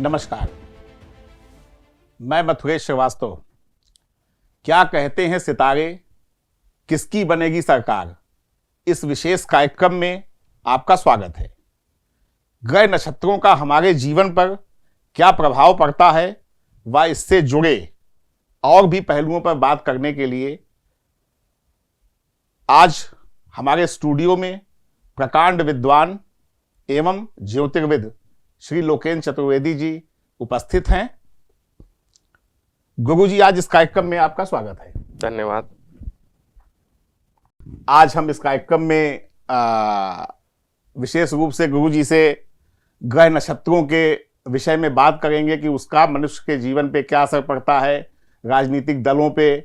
नमस्कार, मैं मथुरेश श्रीवास्तव। क्या कहते हैं सितारे, किसकी बनेगी सरकार, इस विशेष कार्यक्रम में आपका स्वागत है। ग्रह नक्षत्रों का हमारे जीवन पर क्या प्रभाव पड़ता है व इससे जुड़े और भी पहलुओं पर बात करने के लिए आज हमारे स्टूडियो में प्रकांड विद्वान एवं ज्योतिर्विद श्री लोकेन्द्र चतुर्वेदी जी उपस्थित हैं। गुरु जी, आज इस कार्यक्रम में आपका स्वागत है। धन्यवाद। आज हम इस कार्यक्रम में विशेष रूप से गुरु जी से ग्रह नक्षत्रों के विषय में बात करेंगे कि उसका मनुष्य के जीवन पे क्या असर पड़ता है, राजनीतिक दलों पे,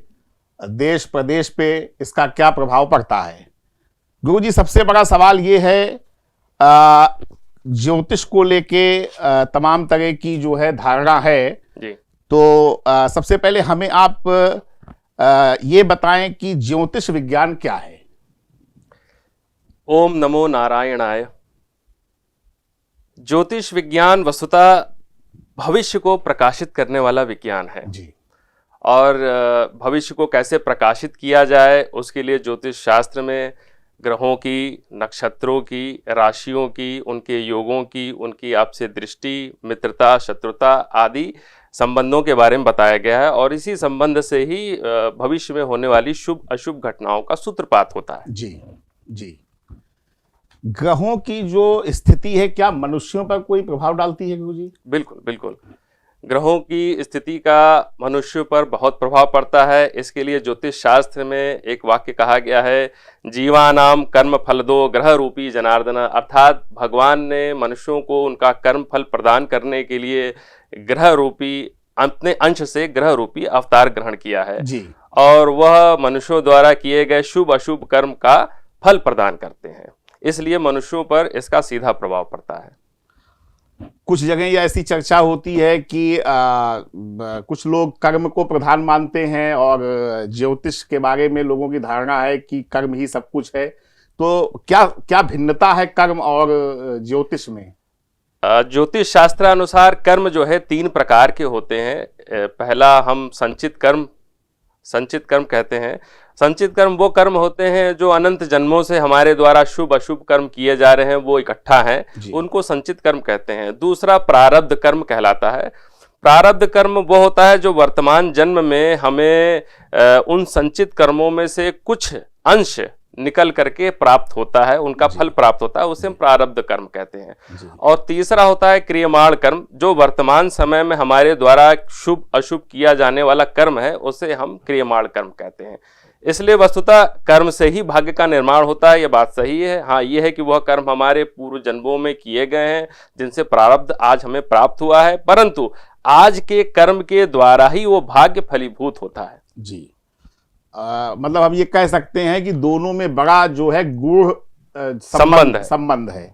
देश प्रदेश पे इसका क्या प्रभाव पड़ता है। गुरु जी, सबसे बड़ा सवाल ये है, ज्योतिष को लेके तमाम तरह की जो है धारणा है जी। तो सबसे पहले हमें आप ये बताएं कि ज्योतिष विज्ञान क्या है। ओम नमो नारायणाय। ज्योतिष विज्ञान वस्तुतः भविष्य को प्रकाशित करने वाला विज्ञान है जी। और भविष्य को कैसे प्रकाशित किया जाए उसके लिए ज्योतिष शास्त्र में ग्रहों की, नक्षत्रों की, राशियों की, उनके योगों की, उनकी आपसे दृष्टि, मित्रता, शत्रुता आदि संबंधों के बारे में बताया गया है और इसी संबंध से ही भविष्य में होने वाली शुभ अशुभ घटनाओं का सूत्रपात होता है। जी जी। ग्रहों की जो स्थिति है क्या मनुष्यों पर कोई प्रभाव डालती है गुरु जी? बिल्कुल बिल्कुल। ग्रहों की स्थिति का मनुष्य पर बहुत प्रभाव पड़ता है। इसके लिए ज्योतिष शास्त्र में एक वाक्य कहा गया है, जीवानाम कर्म फल दो ग्रह रूपी जनार्दन, अर्थात भगवान ने मनुष्यों को उनका कर्म फल प्रदान करने के लिए ग्रह रूपी अपने अंश से ग्रह रूपी अवतार ग्रहण किया है जी। और वह मनुष्यों द्वारा किए गए शुभ अशुभ कर्म का फल प्रदान करते हैं। इसलिए मनुष्यों पर इसका सीधा प्रभाव पड़ता है। कुछ जगह ये ऐसी चर्चा होती है कि कुछ लोग कर्म को प्रधान मानते हैं और ज्योतिष के बारे में लोगों की धारणा है कि कर्म ही सब कुछ है। तो क्या क्या भिन्नता है कर्म और ज्योतिष में? ज्योतिष शास्त्रानुसार कर्म जो है 3 प्रकार के होते हैं। पहला हम संचित कर्म कहते हैं। संचित कर्म वो कर्म होते हैं जो अनंत जन्मों से हमारे द्वारा शुभ अशुभ कर्म किए जा रहे हैं, वो इकट्ठा हैं, उनको संचित कर्म कहते हैं। दूसरा प्रारब्ध कर्म कहलाता है। प्रारब्ध कर्म वो होता है जो वर्तमान जन्म में हमें उन संचित कर्मों में से कुछ अंश निकल करके प्राप्त होता है, उनका फल प्राप्त होता है, उसे हम प्रारब्ध कर्म कहते हैं। और तीसरा होता है क्रियमाण कर्म, जो वर्तमान समय में हमारे द्वारा शुभ अशुभ किया जाने वाला कर्म है, उसे हम क्रियमाण कर्म कहते हैं। इसलिए वस्तुतः कर्म से ही भाग्य का निर्माण होता है, यह बात सही है। हाँ, यह है कि वह कर्म हमारे पूर्व जन्मों में किए गए हैं जिनसे प्रारब्ध आज हमें प्राप्त हुआ है, परंतु आज के कर्म के द्वारा ही वो भाग्य फलीभूत होता है। जी। मतलब हम ये कह सकते हैं कि दोनों में बड़ा जो है गूढ़ संबंध है।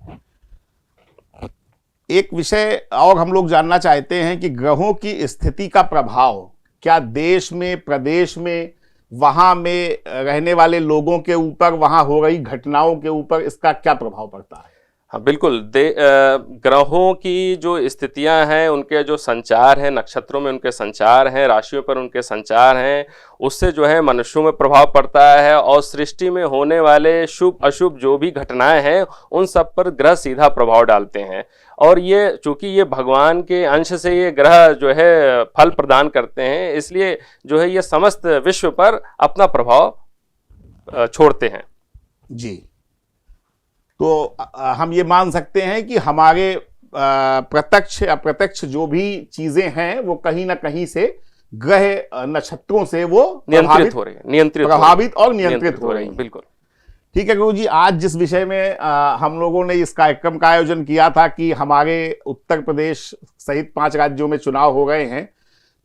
एक विषय और हम लोग जानना चाहते हैं कि ग्रहों की स्थिति का प्रभाव क्या देश में, प्रदेश में, वहां में रहने वाले लोगों के ऊपर, वहां हो रही घटनाओं के ऊपर इसका क्या प्रभाव पड़ता है? हाँ बिल्कुल। ग्रहों की जो स्थितियां हैं, उनके जो संचार हैं, नक्षत्रों में उनके संचार हैं, राशियों पर उनके संचार हैं, उससे जो है मनुष्यों में प्रभाव पड़ता है और सृष्टि में होने वाले शुभ अशुभ जो भी घटनाएं हैं उन सब पर ग्रह सीधा प्रभाव डालते हैं। और ये चूंकि ये भगवान के अंश से ये ग्रह जो है फल प्रदान करते हैं, इसलिए जो है ये समस्त विश्व पर अपना प्रभाव छोड़ते हैं। जी। तो हम ये मान सकते हैं कि हमारे प्रत्यक्ष अप्रत्यक्ष जो भी चीजें हैं वो कहीं ना कहीं से ग्रह नक्षत्रों से वो नियंत्रित हो रही है, प्रभावित और नियंत्रित हो रही है। बिल्कुल ठीक है गुरु जी, आज जिस विषय में हम लोगों ने इस कार्यक्रम का आयोजन किया था कि हमारे उत्तर प्रदेश सहित 5 राज्यों में चुनाव हो गए हैं,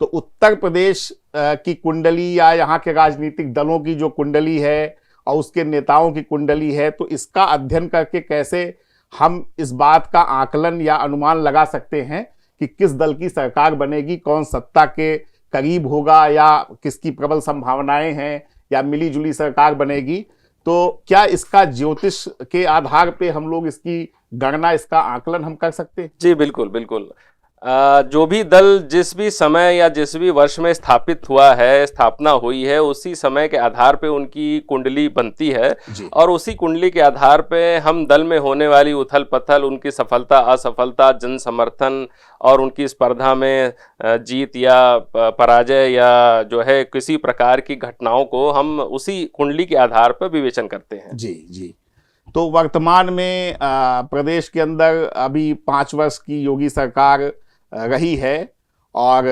तो उत्तर प्रदेश की कुंडली या यहाँ के राजनीतिक दलों की जो कुंडली है और उसके नेताओं की कुंडली है, तो इसका अध्ययन करके कैसे हम इस बात का आकलन या अनुमान लगा सकते हैं कि किस दल की सरकार बनेगी, कौन सत्ता के करीब होगा या किसकी प्रबल संभावनाएं हैं या मिलीजुली सरकार बनेगी। तो क्या इसका ज्योतिष के आधार पे हम लोग इसकी गणना, इसका आकलन हम कर सकते हैं? जी बिल्कुल बिल्कुल। जो भी दल जिस भी समय या जिस भी वर्ष में स्थापित हुआ है, स्थापना हुई है, उसी समय के आधार पे उनकी कुंडली बनती है और उसी कुंडली के आधार पे हम दल में होने वाली उथल पथल, उनकी सफलता असफलता, जन समर्थन और उनकी स्पर्धा में जीत या पराजय या जो है किसी प्रकार की घटनाओं को हम उसी कुंडली के आधार पर विवेचन करते हैं। जी जी। तो वर्तमान में प्रदेश के अंदर अभी 5 वर्ष की योगी सरकार रही है और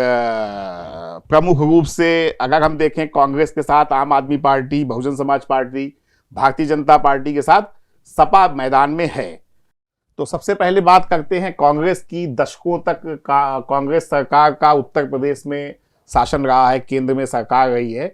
प्रमुख रूप से अगर हम देखें कांग्रेस के साथ आम आदमी party, Bahujan Samaj party, Bharatiya Janata party के साथ सपा मैदान में है। तो सबसे पहले बात करते हैं कांग्रेस की। दशकों तक कांग्रेस सरकार का उत्तर प्रदेश में शासन रहा है, केंद्र में सरकार रही है।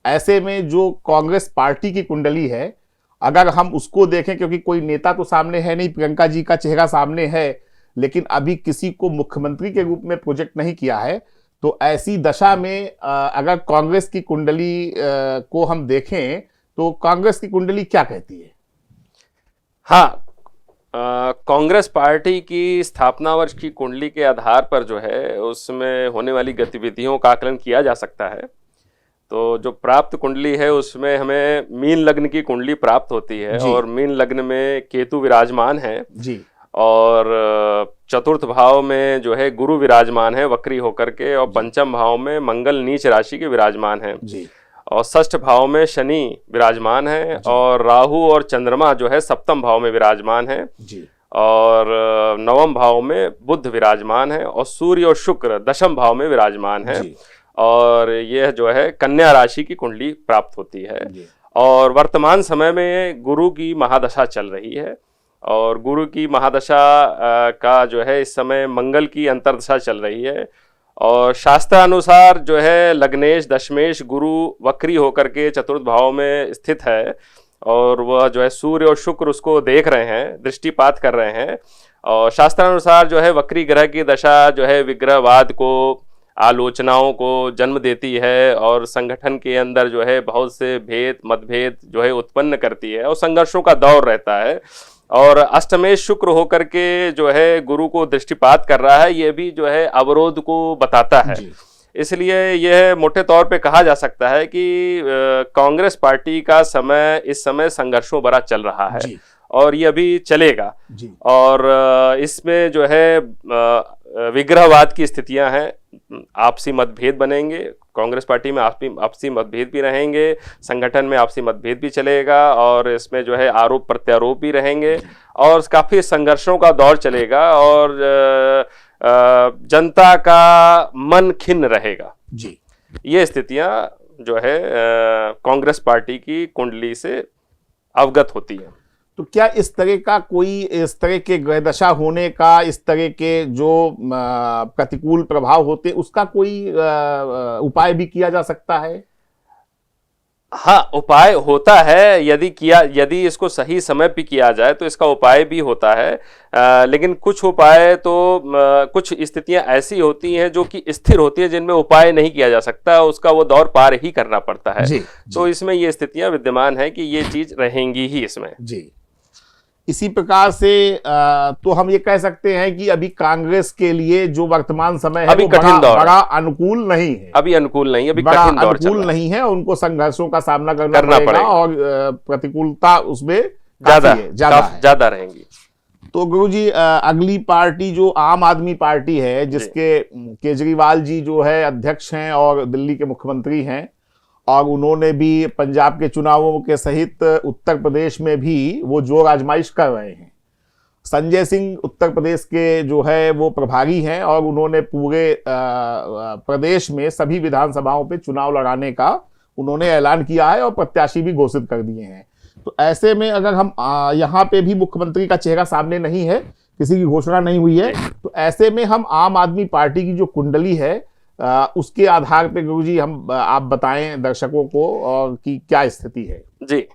ऐसे में जो कांग्रेस पार्टी की कुंडली है, अगर हम उसको देखें, क्योंकि कोई नेता तो सामने है नहीं, प्रियंका जी का चेहरा सामने है, लेकिन अभी किसी को मुख्यमंत्री के रूप में प्रोजेक्ट नहीं किया है, तो ऐसी दशा में अगर कांग्रेस की कुंडली को हम देखें तो कांग्रेस की कुंडली क्या कहती है? हाँ, कांग्रेस पार्टी की स्थापना वर्ष की कुंडली के आधार पर जो है उसमें होने वाली गतिविधियों का आकलन किया जा सकता है। तो जो प्राप्त कुंडली है उसमें हमें मीन लग्न की कुंडली प्राप्त होती है और मीन लग्न में केतु विराजमान है जी, और चतुर्थ भाव में जो है गुरु विराजमान है वक्री होकर के, और पंचम भाव में मंगल नीच राशि के विराजमान है जी, और षष्ठ भाव में शनि विराजमान है, और राहु और चंद्रमा जो है सप्तम भाव में विराजमान है जी, और नवम भाव में बुध विराजमान है, और सूर्य और शुक्र दशम भाव में विराजमान है, और यह जो है कन्या राशि की कुंडली प्राप्त होती है। और वर्तमान समय में गुरु की महादशा चल रही है, और गुरु की महादशा का जो है इस समय मंगल की अंतर्दशा चल रही है, और शास्त्रानुसार जो है लग्नेश दशमेश गुरु वक्री होकर के चतुर्थ भाव में स्थित है, और वह जो है सूर्य और शुक्र उसको देख रहे हैं, दृष्टिपात कर रहे हैं। और शास्त्रानुसार जो है वक्री ग्रह की दशा जो है विग्रहवाद को, आलोचनाओं को जन्म देती है, और संगठन के अंदर जो है बहुत से भेद मतभेद जो है उत्पन्न करती है, और संघर्षों का दौर रहता है। और अष्टमेश शुक्र होकर के जो है गुरु को दृष्टिपात कर रहा है, ये भी जो है अवरोध को बताता है। इसलिए यह मोटे तौर पे कहा जा सकता है कि कांग्रेस पार्टी का समय इस समय संघर्षों भरा चल रहा है, और ये अभी चलेगा। और इसमें जो है विग्रहवाद की स्थितियां हैं, आपसी मतभेद बनेंगे, कांग्रेस पार्टी में आपसी मतभेद भी रहेंगे, संगठन में आपसी मतभेद भी चलेगा, और इसमें जो है आरोप प्रत्यारोप भी रहेंगे, और काफी संघर्षों का दौर चलेगा, और जनता का मन खिन्न रहेगा जी। ये स्थितियां जो है कांग्रेस पार्टी की कुंडली से अवगत होती है। तो क्या इस तरह के ग्रह दशा होने का, इस तरह के जो प्रतिकूल प्रभाव होते, उसका कोई उपाय भी किया जा सकता है? हाँ, उपाय होता है, यदि इसको सही समय पे किया जाए तो इसका उपाय भी होता है। लेकिन कुछ उपाय तो कुछ स्थितियां ऐसी होती हैं जो कि स्थिर होती है, जिनमें उपाय नहीं किया जा सकता, उसका वो दौर पार ही करना पड़ता है जी। तो इसमें ये स्थितियां विद्यमान है कि ये चीज रहेंगी ही इसमें जी। इसी प्रकार से तो हम ये कह सकते हैं कि अभी कांग्रेस के लिए जो वर्तमान समय है वो बड़ा अनुकूल नहीं है, अभी अनुकूल नहीं, अभी बड़ा अनुकूल नहीं है, उनको संघर्षों का सामना करना पड़ेगा, और प्रतिकूलता उसमें ज्यादा रहेंगी। तो गुरुजी, अगली पार्टी जो आम आदमी पार्टी है, जिसके केजरीवाल जी जो है अध्यक्ष हैं और दिल्ली के मुख्यमंत्री हैं, और उन्होंने भी पंजाब के चुनावों के सहित उत्तर प्रदेश में भी वो जोर आजमाइश कर रहे हैं। संजय सिंह उत्तर प्रदेश के जो है वो प्रभारी हैं, और उन्होंने पूरे प्रदेश में सभी विधानसभाओं पे चुनाव लड़ाने का उन्होंने ऐलान किया है, और प्रत्याशी भी घोषित कर दिए हैं। तो ऐसे में अगर हम यहाँ पे भी मुख्यमंत्री का चेहरा सामने नहीं है, किसी की घोषणा नहीं हुई है, तो ऐसे में हम आम आदमी पार्टी की जो कुंडली है उसके आधार पे गुरुजी आप बताएं दर्शकों को, और कि क्या स्थिति है जी।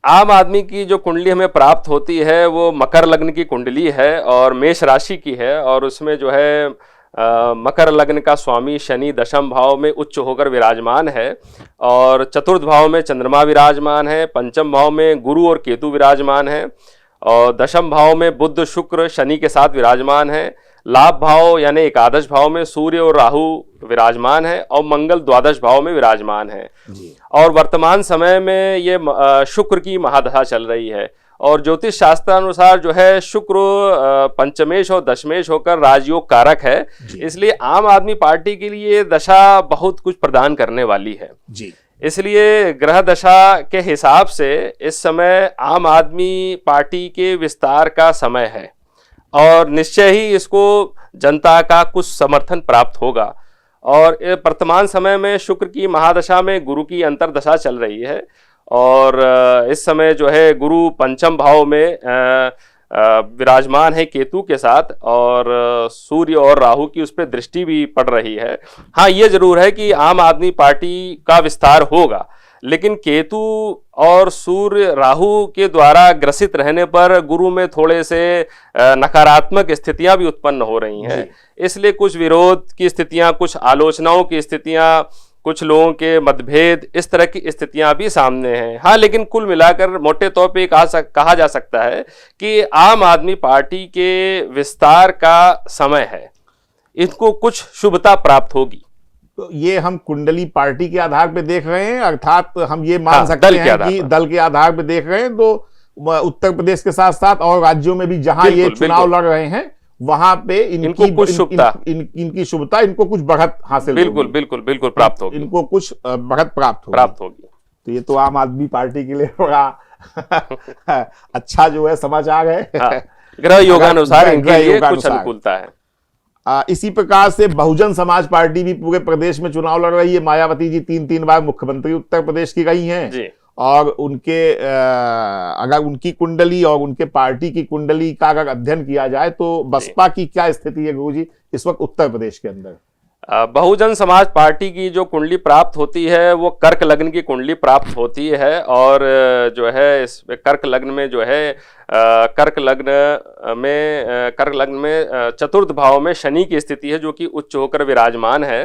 आम आदमी की जो कुंडली हमें प्राप्त होती है वो मकर लग्न की कुंडली है, और मेष राशि की है, और उसमें जो है मकर लग्न का स्वामी शनि दशम भाव में उच्च होकर विराजमान है, और चतुर्थ भाव में चंद्रमा विराजमान है, पंचम भाव में गुरु और केतु विराजमान है, और दशम भाव में बुध शुक्र शनि के साथ विराजमान है, लाभ भाव यानी एकादश भाव में सूर्य और राहु विराजमान है और मंगल द्वादश भाव में विराजमान है। और वर्तमान समय में ये शुक्र की महादशा चल रही है और ज्योतिष शास्त्र अनुसार जो है शुक्र पंचमेश और दशमेश होकर राजयोग कारक है, इसलिए आम आदमी पार्टी के लिए दशा बहुत कुछ प्रदान करने वाली है जी। इसलिए ग्रह दशा के हिसाब से इस समय आम आदमी पार्टी के विस्तार का समय है और निश्चय ही इसको जनता का कुछ समर्थन प्राप्त होगा। और वर्तमान समय में शुक्र की महादशा में गुरु की अंतर्दशा चल रही है और इस समय जो है गुरु पंचम भाव में विराजमान है केतु के साथ और सूर्य और राहु की उस पर दृष्टि भी पड़ रही है। हाँ, ये जरूर है कि आम आदमी पार्टी का विस्तार होगा, लेकिन केतु और सूर्य राहु के द्वारा ग्रसित रहने पर गुरु में थोड़े से नकारात्मक स्थितियां भी उत्पन्न हो रही हैं। इसलिए कुछ विरोध की स्थितियां, कुछ आलोचनाओं की स्थितियां, कुछ लोगों के मतभेद, इस तरह की स्थितियां भी सामने हैं। हाँ, लेकिन कुल मिलाकर मोटे तौर पे कहा जा सकता है कि आम आदमी पार्टी के विस्तार का समय है, इनको कुछ शुभता प्राप्त होगी। तो ये हम कुंडली पार्टी के आधार पे देख रहे हैं, अर्थात हम ये मान सकते हैं कि दल के आधार पे देख रहे हैं। तो उत्तर प्रदेश के साथ साथ और राज्यों में भी जहां ये चुनाव लड़ रहे हैं वहां पे इनको कुछ शुभता, इनकी शुभता, इनको कुछ बढ़त हासिल बिल्कुल प्राप्त होगी, इनको कुछ बढ़त प्राप्त होगी। तो ये तो आम आदमी पार्टी के लिए बड़ा अच्छा जो है समाचार है। ग्रह योगानुसार इनके लिए कुछ अनुकूलता है। इसी प्रकार से बहुजन समाज पार्टी भी पूरे प्रदेश में चुनाव लड़ रही है। मायावती जी 3 बार मुख्यमंत्री उत्तर प्रदेश की रही हैं और उनके अगर उनकी कुंडली और उनके पार्टी की कुंडली का अगर अध्ययन किया जाए तो बसपा की क्या स्थिति है गुरुजी इस वक्त उत्तर प्रदेश के अंदर? बहुजन समाज पार्टी की जो कुंडली प्राप्त होती है वो कर्क लग्न की कुंडली प्राप्त होती है और जो है इस कर्क लग्न में जो है कर्क लग्न में चतुर्थ भाव में शनि की स्थिति है जो कि उच्च होकर विराजमान है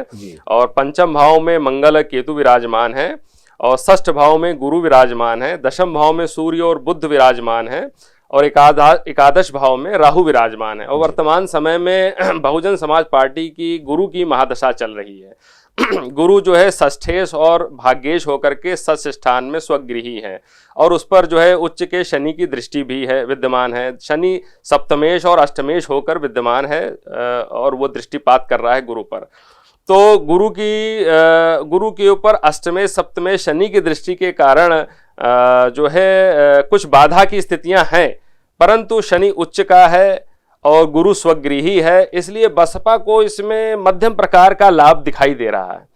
और पंचम भाव में मंगल केतु विराजमान है और षष्ठ भाव में गुरु विराजमान है, दशम भाव में सूर्य और बुध विराजमान है और एकादश भाव में राहु विराजमान है। और वर्तमान समय में बहुजन समाज पार्टी की गुरु की महादशा चल रही है। गुरु जो है षष्ठेश और भाग्येश होकर के षष्ठ स्थान में स्वगृही है और उस पर जो है उच्च के शनि की दृष्टि भी है विद्यमान है। शनि सप्तमेश और अष्टमेश होकर विद्यमान है और वो दृष्टिपात कर रहा है गुरु पर। तो गुरु के ऊपर अष्टमेश सप्तमेश शनि की दृष्टि के कारण जो है कुछ बाधा की स्थितियां हैं, परंतु शनि उच्च का है और गुरु स्वगृही है, इसलिए बसपा को इसमें मध्यम प्रकार का लाभ दिखाई दे रहा है।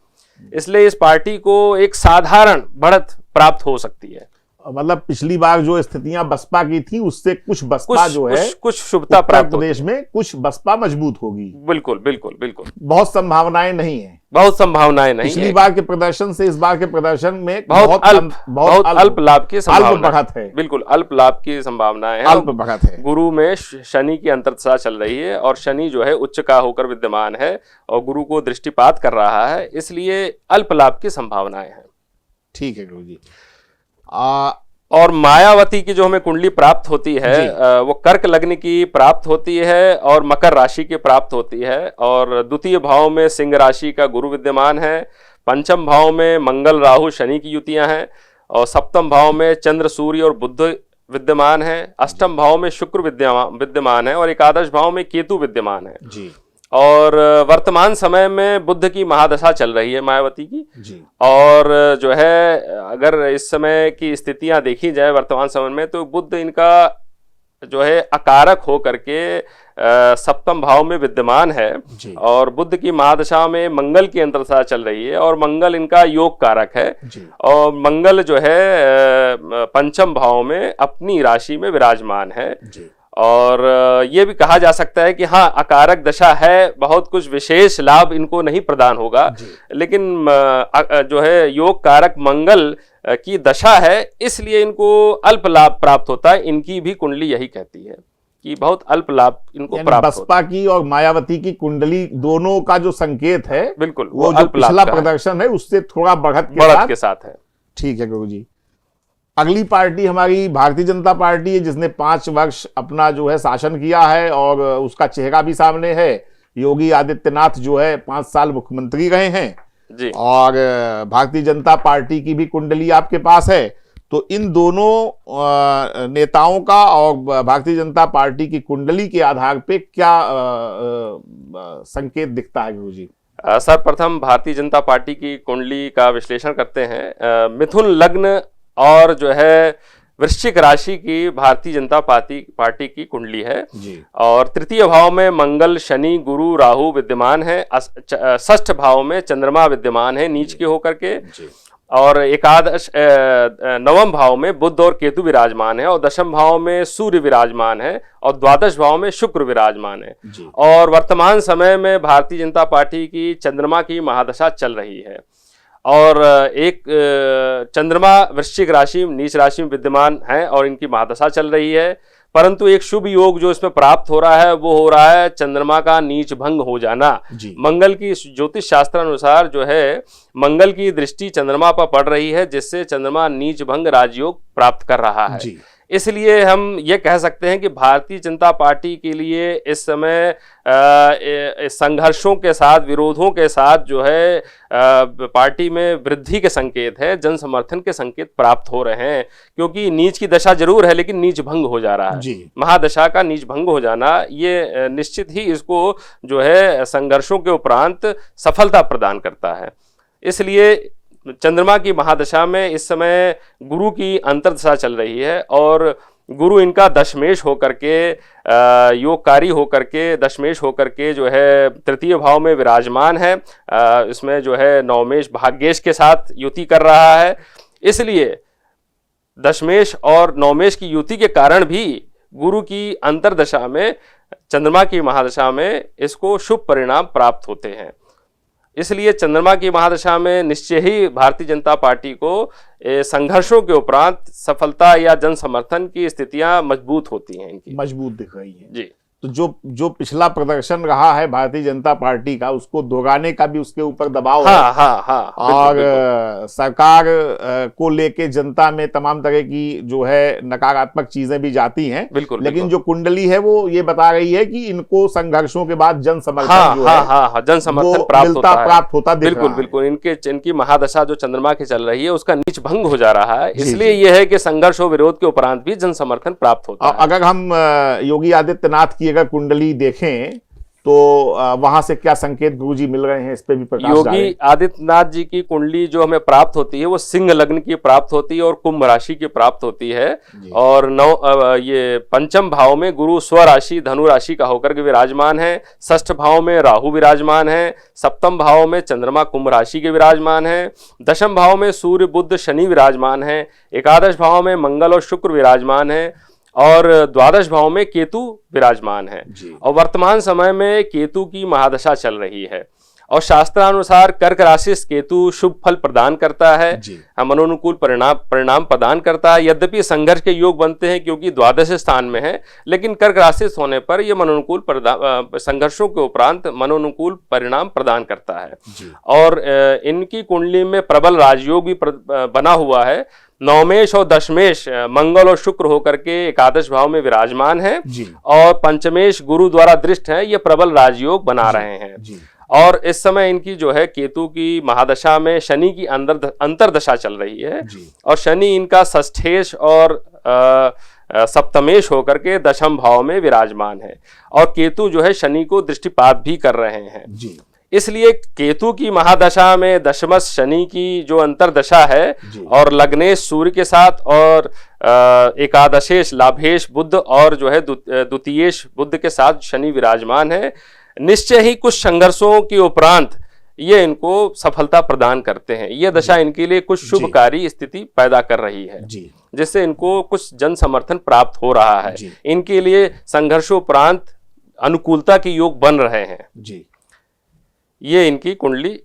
इसलिए इस पार्टी को एक साधारण बढ़त प्राप्त हो सकती है। मतलब पिछली बार जो स्थितियां बसपा की थी उससे कुछ बसपा जो है कुछ शुभता प्राप्त प्रदेश में कुछ बसपा मजबूत होगी। बिल्कुल। बहुत संभावनाएं नहीं है। पिछली बार के प्रदर्शन से इस बार के प्रदर्शन में बहुत अल्प लाभ की संभावना है। बिल्कुल अल्प लाभ की संभावनाएं है। अल्प बढ़त है। गुरु में शनि की अंतर्दशा चल रही है और शनि जो है उच्च का होकर विद्यमान है और गुरु को दृष्टिपात कर रहा है, इसलिए अल्प लाभ की संभावनाएं हैं। ठीक है गुरु जी। और मायावती की जो हमें कुंडली प्राप्त होती है वो कर्क लग्न की प्राप्त होती है और मकर राशि की प्राप्त होती है और द्वितीय भाव में सिंह राशि का गुरु विद्यमान है, पंचम भाव में मंगल राहु शनि की युतियां हैं और सप्तम भाव में चंद्र सूर्य और बुध विद्यमान है, अष्टम भाव में शुक्र विद्यमान है और एकादश भाव में केतु विद्यमान है जी। और वर्तमान समय में बुध की महादशा चल रही है मायावती की जी। और जो है अगर इस समय की स्थितियां देखी जाए वर्तमान समय में तो बुध इनका जो है अकारक हो करके सप्तम भाव में विद्यमान है और बुध की महादशा में मंगल की अंतर्दशा चल रही है और मंगल इनका योग कारक है और मंगल जो है पंचम भाव में अपनी राशि में विराजमान है और ये भी कहा जा सकता है कि हाँ अकारक दशा है, बहुत कुछ विशेष लाभ इनको नहीं प्रदान होगा, लेकिन जो है योग कारक मंगल की दशा है इसलिए इनको अल्प लाभ प्राप्त होता है। इनकी भी कुंडली यही कहती है कि बहुत अल्प लाभ इनको प्राप्त होता है। बसपा की और मायावती की कुंडली दोनों का जो संकेत है बिल्कुल वो जो पिछला प्रदर्शन है उससे थोड़ा बढ़त के साथ है। ठीक है गुरु जी। अगली पार्टी हमारी भारतीय जनता पार्टी है, जिसने 5 वर्ष अपना जो है शासन किया है और उसका चेहरा भी सामने है। योगी आदित्यनाथ जो है 5 साल मुख्यमंत्री रहे हैं जी। और भारतीय जनता पार्टी की भी कुंडली आपके पास है। तो इन दोनों नेताओं का और भारतीय जनता पार्टी की कुंडली के आधार पे क्या संकेत दिखता है गुरुजी? सर्वप्रथम भारतीय जनता पार्टी की कुंडली का विश्लेषण करते हैं। मिथुन लग्न और जो है वृश्चिक राशि की भारतीय जनता पार्टी की कुंडली है जी। और तृतीय भाव में मंगल, शनि, गुरु, राहु विद्यमान है। षष्ठ भाव में चंद्रमा विद्यमान है नीच के होकर के जी। और एकादश नवम भाव में बुध और केतु विराजमान है और दशम भाव में सूर्य विराजमान है और द्वादश भाव में शुक्र विराजमान है जी। और वर्तमान समय में भारतीय जनता पार्टी की चंद्रमा की महादशा चल रही है और एक चंद्रमा वृश्चिक राशि नीच राशि में विद्यमान है और इनकी महादशा चल रही है। परंतु एक शुभ योग जो इसमें प्राप्त हो रहा है वो हो रहा है चंद्रमा का नीच भंग हो जाना। मंगल की ज्योतिष शास्त्र अनुसार जो है मंगल की दृष्टि चंद्रमा पर पड़ रही है, जिससे चंद्रमा नीच भंग राजयोग प्राप्त कर रहा है। इसलिए हम ये कह सकते हैं कि भारतीय जनता पार्टी के लिए इस समय संघर्षों के साथ, विरोधों के साथ जो है पार्टी में वृद्धि के संकेत है, जन समर्थन के संकेत प्राप्त हो रहे हैं। क्योंकि नीच की दशा जरूर है लेकिन नीच भंग हो जा रहा है। महादशा का नीच भंग हो जाना ये निश्चित ही इसको जो है संघर्षों के उपरांत सफलता प्रदान करता है। इसलिए चंद्रमा की महादशा में इस समय गुरु की अंतर्दशा चल रही है और गुरु इनका दशमेश होकर के योगकारी होकर के दशमेश होकर के जो है तृतीय भाव में विराजमान है। इसमें जो है नवमेश भाग्येश के साथ युति कर रहा है। इसलिए दशमेश और नवमेश की युति के कारण भी गुरु की अंतर्दशा में, चंद्रमा की महादशा में इसको शुभ परिणाम प्राप्त होते हैं। इसलिए चंद्रमा की महादशा में निश्चय ही भारतीय जनता पार्टी को संघर्षों के उपरांत सफलता या जन समर्थन की स्थितियां मजबूत होती हैं, इनकी मजबूत दिख रही है जी। तो जो पिछला प्रदर्शन रहा है भारतीय जनता पार्टी का, उसको दोहराने का भी उसके ऊपर दबाव है। हाँ, और सरकार को लेके जनता में तमाम तरह की जो है नकारात्मक चीजें भी जाती हैं। लेकिन जो कुंडली है वो ये बता रही है कि इनको संघर्षों के बाद जन समर्थन जन समर्थन प्राप्त होता बिल्कुल इनकी महादशा जो चंद्रमा की चल रही है उसका नीच भंग हो जा रहा है। इसलिए यह है कि संघर्ष और विरोध के उपरांत भी जन समर्थन प्राप्त होता है। अगर हम योगी आदित्यनाथ की अगर कुंडली देखें तो वहां से क्या संकेत गुरुजी मिल रहे हैं, इस पे भी प्रकाश डालें। योगी आदित्यनाथ जी की कुंडली जो हमें प्राप्त होती है वो सिंह लग्न की प्राप्त होती है और कुंभ राशि की प्राप्त होती है और ये पंचम भाव में गुरु स्वराशि धनु राशि का होकर के विराजमान है। षष्ठ भाव में राहु विराजमान है। सप्तम भाव में चंद्रमा कुंभ राशि के विराजमान है। दशम भाव में सूर्य बुध शनि विराजमान है। एकादश भाव में मंगल और शुक्र विराजमान है और द्वादश भाव में केतु विराजमान है और वर्तमान समय में केतु की महादशा चल रही है और शास्त्रानुसार कर्क राशि से केतु शुभ फल प्रदान करता है, मनोनुकूल परिणाम प्रदान करता है। यद्यपि संघर्ष के योग बनते हैं क्योंकि द्वादश स्थान में है, लेकिन कर्क राशि होने पर यह मनोनुकूल संघर्षों के उपरांत मनोनुकूल परिणाम प्रदान करता है। और इनकी कुंडली में प्रबल राजयोग भी बना हुआ है। नवमेश और दशमेश मंगल और शुक्र होकर के एकादश भाव में विराजमान है और पंचमेश गुरु द्वारा दृष्ट है, ये प्रबल राजयोग बना रहे हैं। और इस समय इनकी जो है केतु की महादशा में शनि की अंतर्दशा चल रही है और शनि इनका षष्ठेश और सप्तमेश होकर के दशम भाव में विराजमान है और केतु जो है शनि को दृष्टिपात भी कर रहे हैं। इसलिए केतु की महादशा में दशमश शनि की जो अंतर्दशा है और लग्नेश सूर्य के साथ और एकादशेश लाभेश बुध और जो है द्वितीयेश बुध के साथ शनि विराजमान है। निश्चय ही कुछ संघर्षों के उपरांत ये इनको सफलता प्रदान करते हैं। ये दशा इनके लिए कुछ शुभकारी स्थिति पैदा कर रही है जिससे इनको कुछ जन समर्थन प्राप्त हो रहा है। इनके लिए संघर्षों उपरांत अनुकूलता के योग बन रहे हैं। ये इनकी कुंडली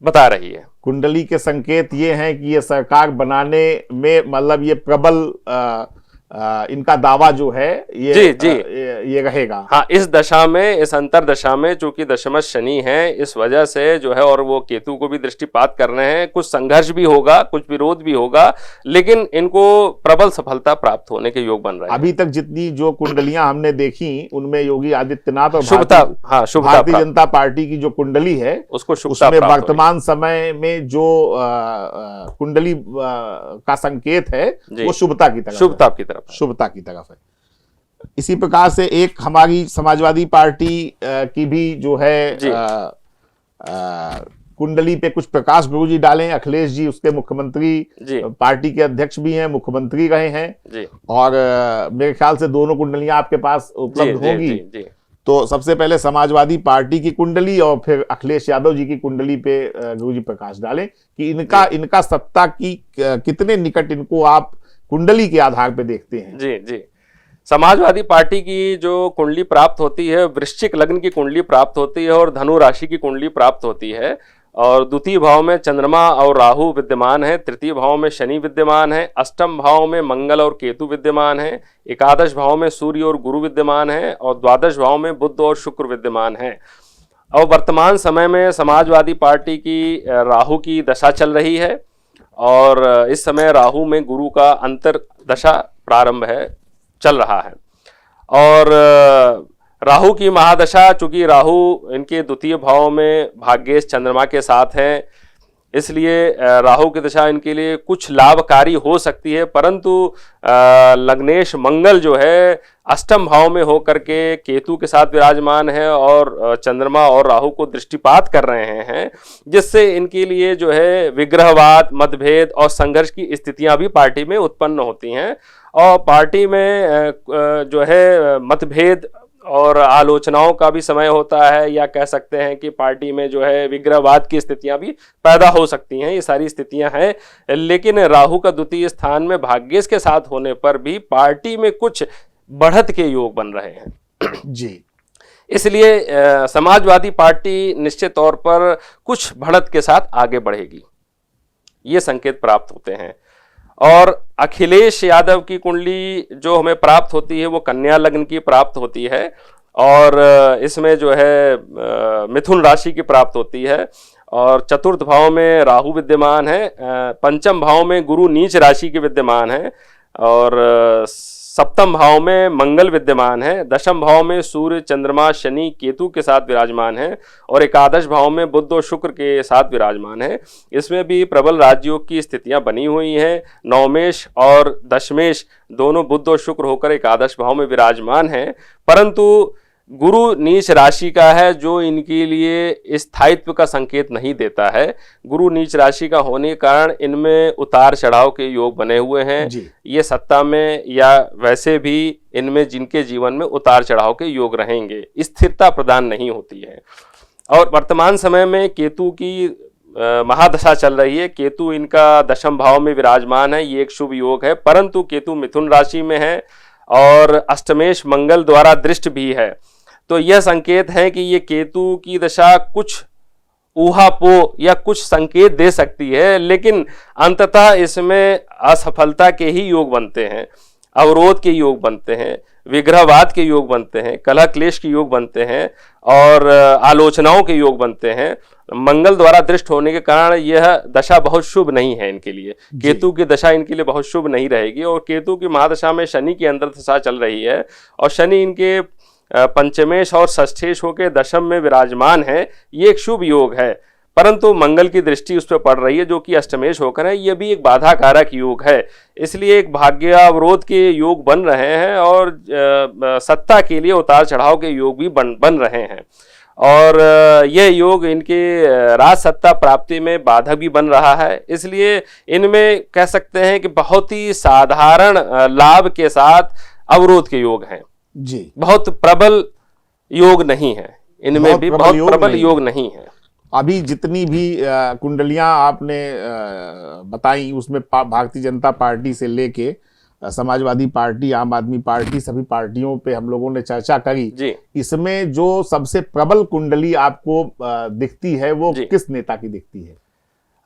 बता रही है। कुंडली के संकेत ये हैं कि ये सरकार बनाने में मतलब ये प्रबल इनका दावा जो है ये जी। ये रहेगा। हाँ, इस दशा में, इस अंतर दशा में चूंकि दशमश शनि है, इस वजह से जो है, और वो केतु को भी दृष्टिपात कर रहे हैं, कुछ संघर्ष भी होगा, कुछ विरोध भी होगा, लेकिन इनको प्रबल सफलता प्राप्त होने के योग बन रहे हैं। अभी तक जितनी जो कुंडलियां हमने देखी उनमें योगी आदित्यनाथ और शुभता, हाँ, शुभता भारतीय जनता पार्टी की जो कुंडली है उसको शुभता उसमें प्राप्त वर्तमान समय में जो कुंडली का संकेत है वो शुभता की तरफ, शुभता की तरफ है। इसी प्रकार से एक हमारी समाजवादी पार्टी की भी जो है कुंडली पे कुछ प्रकाश गुरु जी डाले। अखिलेश जी उसके मुख्यमंत्री, पार्टी के अध्यक्ष भी हैं, मुख्यमंत्री रहे हैं, और मेरे ख्याल से दोनों कुंडलियां आपके पास उपलब्ध होंगी। तो सबसे पहले समाजवादी पार्टी की कुंडली और फिर अखिलेश यादव जी की कुंडली पे गुरु जी प्रकाश डालें कि इनका सत्ता की कितने निकट इनको आप कुंडली के आधार पे देखते हैं। जी। समाजवादी पार्टी की जो कुंडली प्राप्त होती है, वृश्चिक लग्न की कुंडली प्राप्त होती है और धनु राशि की कुंडली प्राप्त होती है, और द्वितीय भाव में चंद्रमा और राहु विद्यमान है, तृतीय भाव में शनि विद्यमान है, अष्टम भाव में मंगल और केतु विद्यमान है, एकादश भाव में सूर्य और गुरु विद्यमान है, और द्वादश भाव में बुध और शुक्र विद्यमान है। और वर्तमान समय में समाजवादी पार्टी की राहु की दशा चल रही है, और इस समय राहु में गुरु का अंतर दशा प्रारंभ है, चल रहा है। और राहु की महादशा, चूंकि राहु इनके द्वितीय भाव में भाग्येश चंद्रमा के साथ है, इसलिए राहु की दशा इनके लिए कुछ लाभकारी हो सकती है, परंतु लग्नेश मंगल जो है अष्टम भाव में होकर के केतु के साथ विराजमान है और चंद्रमा और राहु को दृष्टिपात कर रहे हैं, जिससे इनके लिए जो है विग्रहवाद, मतभेद और संघर्ष की स्थितियां भी पार्टी में उत्पन्न होती हैं, और पार्टी में जो है मतभेद और आलोचनाओं का भी समय होता है, या कह सकते हैं कि पार्टी में जो है विग्रहवाद की स्थितियां भी पैदा हो सकती हैं। ये सारी स्थितियां हैं, लेकिन राहु का द्वितीय स्थान में भाग्येश के साथ होने पर भी पार्टी में कुछ बढ़त के योग बन रहे हैं जी। इसलिए समाजवादी पार्टी निश्चित तौर पर कुछ बढ़त के साथ आगे बढ़ेगी, ये संकेत प्राप्त होते हैं। और अखिलेश यादव की कुंडली जो हमें प्राप्त होती है वो कन्या लग्न की प्राप्त होती है, और इसमें जो है मिथुन राशि की प्राप्त होती है, और चतुर्थ भाव में राहु विद्यमान है, पंचम भाव में गुरु नीच राशि के विद्यमान है, और सप्तम भाव में मंगल विद्यमान है, दशम भाव में सूर्य चंद्रमा शनि केतु के साथ विराजमान है, और एकादश भाव में बुध और शुक्र के साथ विराजमान है। इसमें भी प्रबल राजयोग की स्थितियां बनी हुई हैं। नवमेश और दशमेश दोनों बुध और शुक्र होकर एकादश भाव में विराजमान हैं, परंतु गुरु नीच राशि का है, जो इनके लिए स्थायित्व का संकेत नहीं देता है। गुरु नीच राशि का होने के कारण इनमें उतार चढ़ाव के योग बने हुए हैं। ये सत्ता में या वैसे भी इनमें जिनके जीवन में उतार चढ़ाव के योग रहेंगे, स्थिरता प्रदान नहीं होती है। और वर्तमान समय में केतु की महादशा चल रही है। केतु इनका दशम भाव में विराजमान है, ये एक शुभ योग है, परंतु केतु मिथुन राशि में है और अष्टमेश मंगल द्वारा दृष्ट भी है। तो यह संकेत है कि ये केतु की दशा कुछ ऊहापोह या कुछ संकेत दे सकती है, लेकिन अंततः इसमें असफलता के ही योग बनते हैं, अवरोध के योग बनते हैं, विग्रहवाद के योग बनते हैं, कलह क्लेश के योग बनते हैं, और आलोचनाओं के योग बनते हैं। मंगल द्वारा दृष्ट होने के कारण यह दशा बहुत शुभ नहीं है इनके लिए। केतु की दशा इनके लिए बहुत शुभ नहीं रहेगी। और केतु की महादशा में शनि की अंदर दशा चल रही है, और शनि इनके पंचमेश और षष्ठेश होकर दशम में विराजमान है। ये एक शुभ योग है, परंतु मंगल की दृष्टि उस पर पड़ रही है, जो कि अष्टमेश होकर है। यह भी एक बाधा कारक योग है, इसलिए एक भाग्यावरोध के योग बन रहे हैं, और सत्ता के लिए उतार चढ़ाव के योग भी बन रहे हैं। और यह योग इनके राज सत्ता प्राप्ति में बाधक भी बन रहा है। इसलिए इनमें कह सकते हैं कि बहुत ही साधारण लाभ के साथ अवरोध के योग हैं जी। बहुत प्रबल योग नहीं है, इनमें भी बहुत प्रबल योग नहीं है। अभी जितनी भी कुंडलियां आपने बताई उसमें भारतीय जनता पार्टी से लेके समाजवादी पार्टी, आम आदमी पार्टी, सभी पार्टियों पे हम लोगों ने चर्चा करी जी। इसमें जो सबसे प्रबल कुंडली आपको दिखती है वो किस नेता की दिखती है?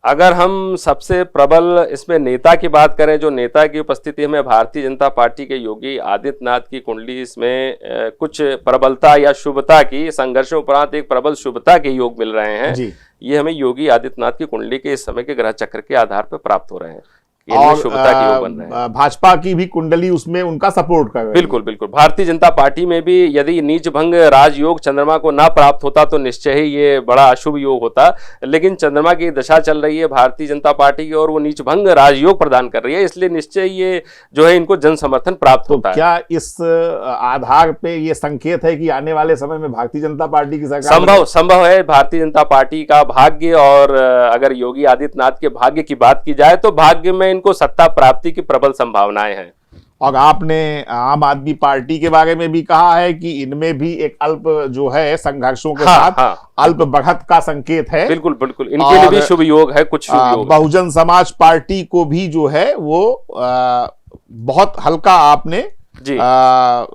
अगर हम सबसे प्रबल इसमें नेता की बात करें, जो नेता की उपस्थिति में भारतीय जनता पार्टी के योगी आदित्यनाथ की कुंडली, इसमें कुछ प्रबलता या शुभता की, संघर्षों उपरांत एक प्रबल शुभता के योग मिल रहे हैं जी। ये हमें योगी आदित्यनाथ की कुंडली के इस समय के ग्रह चक्र के आधार पर प्राप्त हो रहे हैं। इनमें शुभता के योग बन रहे हैं। भाजपा की भी कुंडली उसमें उनका सपोर्ट कर रही है। बिल्कुल बिल्कुल। भारतीय जनता पार्टी में भी यदि नीच भंग राजयोग चंद्रमा को ना प्राप्त होता तो निश्चय ही ये बड़ा अशुभ योग होता, लेकिन चंद्रमा की दशा चल रही है भारतीय जनता पार्टी की और वो नीच भंग राजयोग प्रदान कर रही है, इसलिए निश्चय ये जो है इनको जन समर्थन प्राप्त होता है। क्या इस आधार पे ये संकेत है कि आने वाले समय में भारतीय जनता पार्टी की सरकार संभव है भारतीय जनता पार्टी का भाग्य, और अगर योगी आदित्यनाथ के भाग्य की बात की जाए तो भाग्य में इनको सत्ता प्राप्ति की प्रबल संभावनाएं हैं। और आपने आम आदमी पार्टी के बारे में भी कहा है कि इनमें भी एक अल्प जो है संघर्षों के साथ अल्प बढ़त का संकेत है। बिल्कुल बिल्कुल, इनके लिए भी शुभ योग है, कुछ शुभ योग। बहुजन समाज पार्टी को भी जो है वो बहुत हल्का आपने जी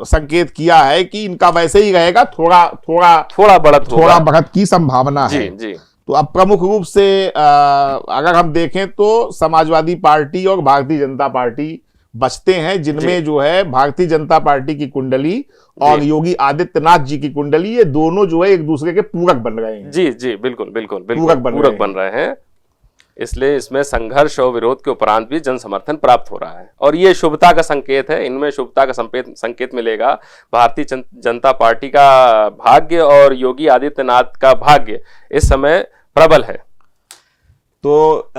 संकेत किया है कि इनका वैसे ही रहेगा, थोड़ा बढ़त की संभावना है। जी। तो अब प्रमुख रूप से अगर हम देखें तो समाजवादी पार्टी और भारतीय जनता पार्टी बचते हैं, जिनमें जो है भारतीय जनता पार्टी की कुंडली और योगी आदित्यनाथ जी की कुंडली, ये दोनों जो है एक दूसरे के पूरक बन रहे हैं। जी बिल्कुल पूरक बन रहे हैं। इसलिए इसमें संघर्ष और विरोध के उपरांत भी जन समर्थन प्राप्त हो रहा है और ये शुभता का संकेत है। इनमें शुभता का संकेत मिलेगा। भारतीय जनता पार्टी का भाग्य और योगी आदित्यनाथ का भाग्य इस समय प्रबल है। तो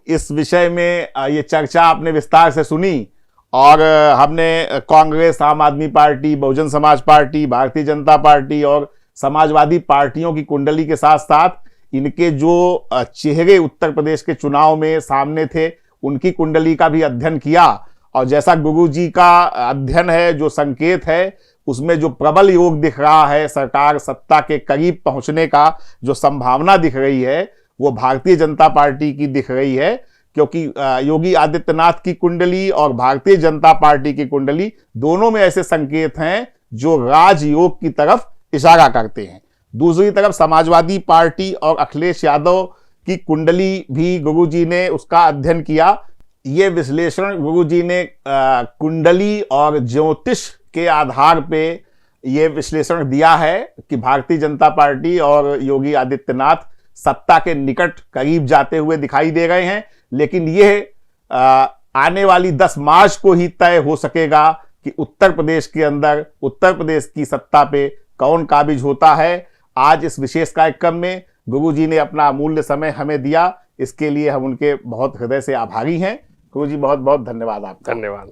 इस विषय में ये चर्चा आपने विस्तार से सुनी और हमने कांग्रेस, आम आदमी party, Bahujan Samaj party, Bharatiya Janata party और समाजवादी पार्टियों की कुंडली के साथ साथ इनके जो चेहरे उत्तर प्रदेश के चुनाव में सामने थे उनकी कुंडली का भी अध्ययन किया। और जैसा गुरु जी का अध्ययन है, जो संकेत है, उसमें जो प्रबल योग दिख रहा है, सरकार सत्ता के करीब पहुंचने का जो संभावना दिख रही है, वो भारतीय जनता पार्टी की दिख रही है। क्योंकि योगी आदित्यनाथ की कुंडली और भारतीय जनता पार्टी की कुंडली दोनों में ऐसे संकेत हैं जो राजयोग की तरफ इशारा करते हैं। दूसरी तरफ समाजवादी पार्टी और अखिलेश यादव की कुंडली भी गुरुजी ने उसका अध्ययन किया। ये विश्लेषण गुरुजी ने कुंडली और ज्योतिष के आधार पे ये विश्लेषण दिया है कि भारतीय जनता पार्टी और योगी आदित्यनाथ सत्ता के निकट करीब जाते हुए दिखाई दे रहे हैं। लेकिन यह आने वाली 10 मार्च को ही तय हो सकेगा कि उत्तर प्रदेश के अंदर उत्तर प्रदेश की सत्ता पे कौन काबिज होता है। आज इस विशेष कार्यक्रम में गुरुजी ने अपना अमूल्य समय हमें दिया, इसके लिए हम उनके बहुत हृदय से आभारी हैं। गुरुजी, बहुत बहुत धन्यवाद आपका। धन्यवाद।